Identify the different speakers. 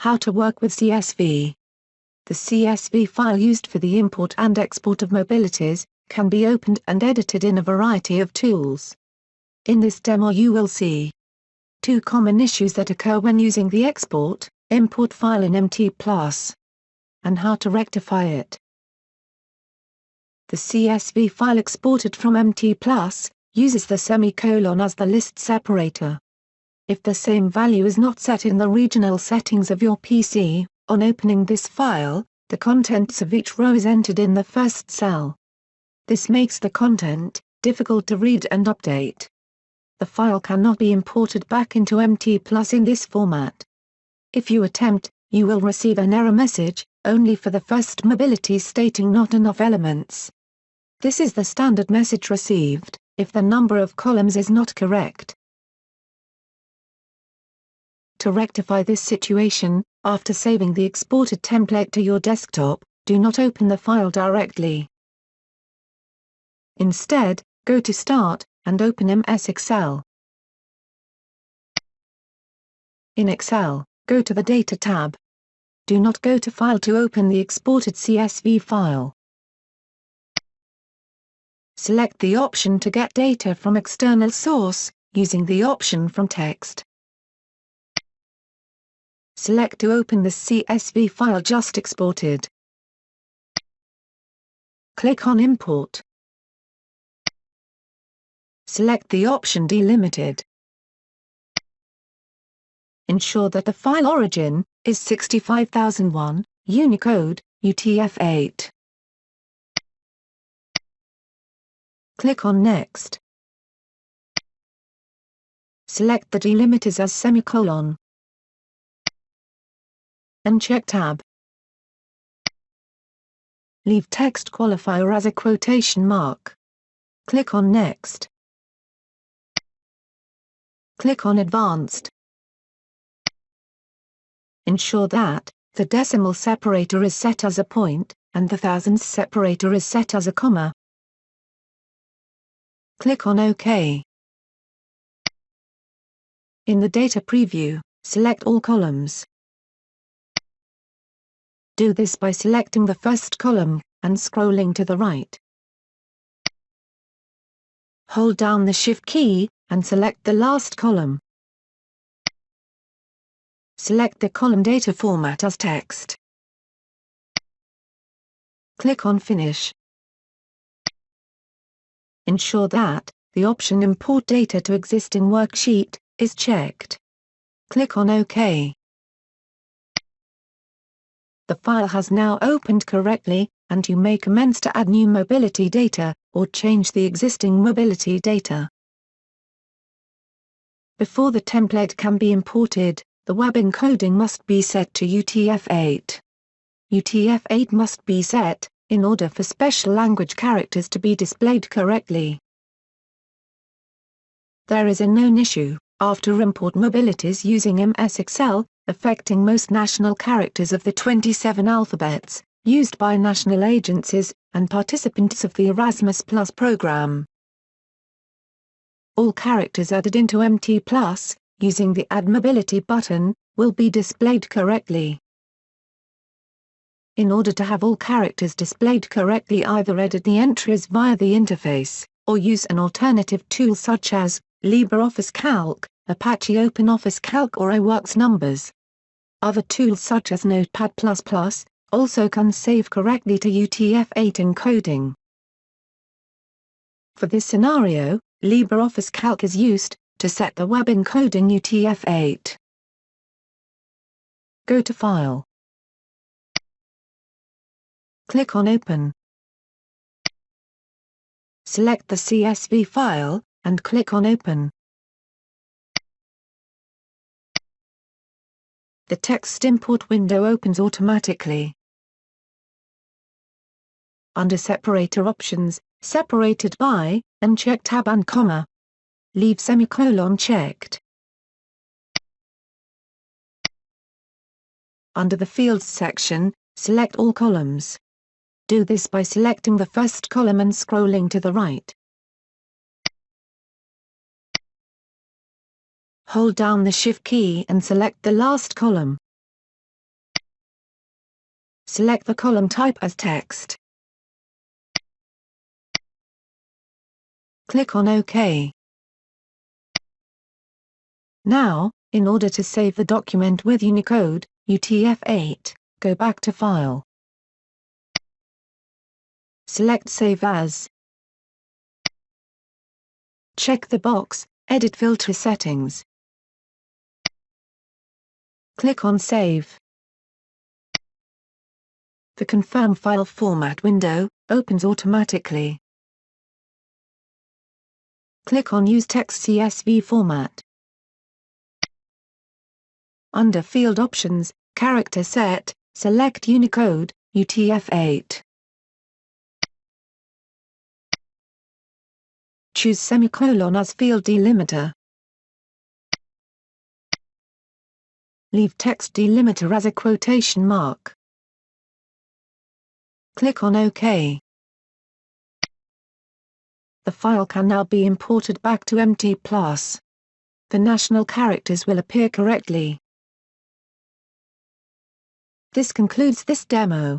Speaker 1: How to work with CSV. The CSV file used for the import and export of mobilities can be opened and edited in a variety of tools. In this demo you will see two common issues that occur when using the export/import file in MT+, and how to rectify it. The CSV file exported from MT+, uses the semicolon as the list separator. If the same value is not set in the regional settings of your PC, on opening this file, the contents of each row is entered in the first cell. This makes the content difficult to read and update. The file cannot be imported back into MT+ in this format. If you attempt, you will receive an error message, only for the first mobility stating not enough elements. This is the standard message received if the number of columns is not correct. To rectify this situation, after saving the exported template to your desktop, do not open the file directly. Instead, go to Start, and open MS Excel. In Excel, go to the Data tab. Do not go to File to open the exported CSV file. Select the option to get data from external source, using the option from text. Select to open the CSV file just exported. Click on Import. Select the option Delimited. Ensure that the file origin is 65001, Unicode, UTF-8. Click on Next. Select the delimiters as semicolon. Uncheck Tab. Leave text qualifier as a quotation mark. Click on Next. Click on Advanced. Ensure that the decimal separator is set as a point, and the thousands separator is set as a comma. Click on OK. In the data preview, select all columns. Do this by selecting the first column, and scrolling to the right. Hold down the Shift key, and select the last column. Select the column data format as text. Click on Finish. Ensure that the option Import data to existing worksheet is checked. Click on OK. The file has now opened correctly, and you may commence to add new mobility data, or change the existing mobility data. Before the template can be imported, the web encoding must be set to UTF-8. UTF-8 must be set, in order for special language characters to be displayed correctly. There is a known issue, after import mobilities using MS Excel, affecting most national characters of the 27 alphabets, used by national agencies, and participants of the Erasmus Plus program. All characters added into MT+, using the Add Mobility button, will be displayed correctly. In order to have all characters displayed correctly, either edit the entries via the interface, or use an alternative tool such as LibreOffice Calc, Apache OpenOffice Calc or iWorks Numbers. Other tools such as Notepad++ also can save correctly to UTF-8 encoding. For this scenario, LibreOffice Calc is used to set the web encoding UTF-8. Go to File. Click on Open. Select the CSV file, and click on Open. The text import window opens automatically. Under Separator Options, Separated by, uncheck Tab and Comma. Leave semicolon checked. Under the Fields section, select all columns. Do this by selecting the first column and scrolling to the right. Hold down the Shift key and select the last column. Select the column type as text. Click on OK. Now, in order to save the document with Unicode, UTF-8, go back to File. Select Save As. Check the box, Edit Filter Settings. Click on Save. The Confirm File Format window opens automatically. Click on Use Text CSV Format. Under Field Options, Character Set, select Unicode, UTF-8. Choose semicolon as field delimiter. Leave text delimiter as a quotation mark. Click on OK. The file can now be imported back to MT+. The national characters will appear correctly. This concludes this demo.